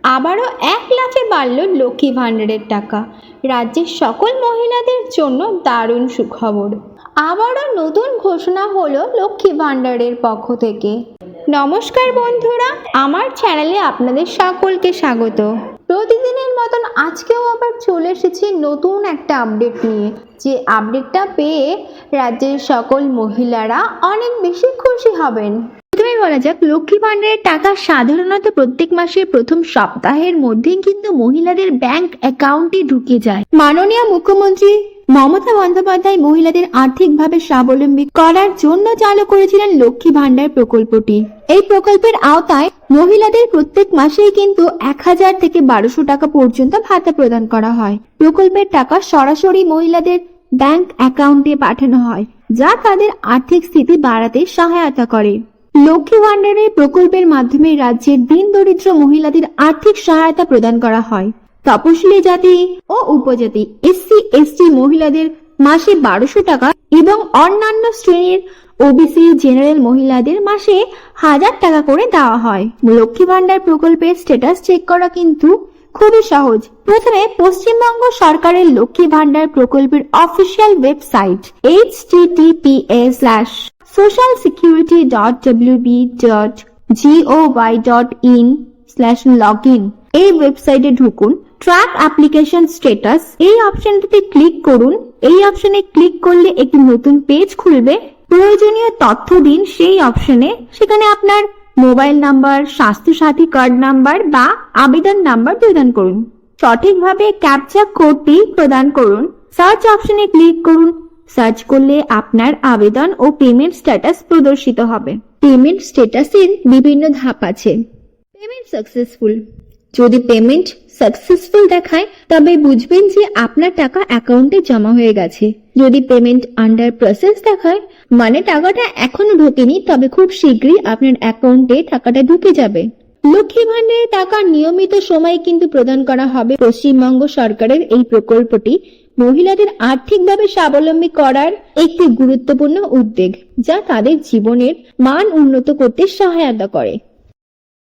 আবারও 1 লাফে বাড়ল লক্ষ্মী ভাণ্ডারের টাকা। রাজ্যের সকল মহিলাদের জন্য দারুণ সুখবর। আবারও নতুন ঘোষণা হলো লক্ষ্মী ভাণ্ডারের পক্ষ থেকে। নমস্কার বন্ধুরা, আমার চ্যানেলে আপনাদের সকলকে স্বাগত। প্রতিদিনের মতন আজকেও আবার চলে এসেছি নতুন একটা আপডেট নিয়ে, যে আপডেটটা পেয়ে রাজ্যের সকল মহিলারা অনেক বেশি খুশি হবেন। প্রথমে বলা যাক, লক্ষ্মী ভাণ্ডারের টাকা সাধারণত প্রত্যেক মাসের প্রথম সপ্তাহের মধ্যে কিন্তু মহিলাদের ব্যাংক অ্যাকাউন্টে ঢুকে যায়। মাননীয় মুখ্যমন্ত্রী মমতা বন্দ্যোপাধ্যায় মহিলাদের আর্থিকভাবে স্বাবলম্বী করার জন্য চালু করেছিলেন লক্ষ্মী ভাণ্ডার প্রকল্পটি। এই প্রকল্পের আওতায় মহিলাদের প্রত্যেক মাসেই কিন্তু 1000 থেকে 1200 টাকা পর্যন্ত ভাতা প্রদান করা হয়। প্রকল্পের টাকা সরাসরি মহিলাদের ব্যাংক অ্যাকাউন্টে পাঠানো হয়, যা তাদের আর্থিক স্থিতি বাড়াতে সহায়তা করে। লক্ষ্মী ভাণ্ডারের প্রকল্পের মাধ্যমে রাজ্যের দিন দরিদ্র মহিলাদের আর্থিক সহায়তা প্রদান করা হয়। তপশিলি জাতি ও উপজাতি SC/ST মহিলাদের মাসে 1200 টাকা এবং অন্যান্য শ্রেণীর OBC জেনারেল মহিলাদের মাসে 1000 টাকা করে দেওয়া হয়। লক্ষ্মী ভাণ্ডার প্রকল্পের স্ট্যাটাস চেক করা কিন্তু খুবই সহজ। প্রথমে পশ্চিমবঙ্গ সরকারের লক্ষ্মী ভাণ্ডার প্রকল্পের অফিসিয়াল ওয়েবসাইট https:/socialsecurity.wb.gov.in/login এই ওয়েবসাইটে ঢুকুন। ট্র্যাক অ্যাপ্লিকেশন স্ট্যাটাস এই অপশনটিতে ক্লিক করুন। এই অপশনে ক্লিক করলে একটি নতুন পেজ খুলবে। প্রয়োজনীয় তথ্য দিন সেই অপশনে। সেখানে আপনার মোবাইল নাম্বার, স্বাস্থ্য সাথী কার্ড নাম্বার বা আবেদন নাম্বার প্রদান করুন। সঠিকভাবে ক্যাপচা কোডটি প্রদান করুন। সার্চ অপশনে ক্লিক করুন। সার্চ করলে আপনার আবেদন ও পেমেন্ট স্ট্যাটাস প্রদর্শিত হবে। পেমেন্ট স্ট্যাটাসের বিভিন্ন ধাপ আছে। Payment successful. যদি পেমেন্ট সাকসেসফুল দেখায় তবে বুঝবেন যে আপনার টাকা অ্যাকাউন্টে জমা হয়ে গেছে। যদি পেমেন্ট আন্ডার প্রসেস দেখায় মানে টাকাটা এখনো ঢোকেনি, তবে খুব শীঘ্রই আপনার অ্যাকাউন্টে টাকাটা ঢুকে যাবে। লক্ষ্মী ভাণ্ডারের টাকা নিয়মিত সময়ে কিন্তু প্রদান করা হবে। পশ্চিমবঙ্গ সরকারের এই প্রকল্পটি মহিলাদের আর্থিকভাবে স্বাবলম্বী করার একটি গুরুত্বপূর্ণ উদ্যোগ, যা তাদের জীবনের মান উন্নত করতে সহায়তা করে।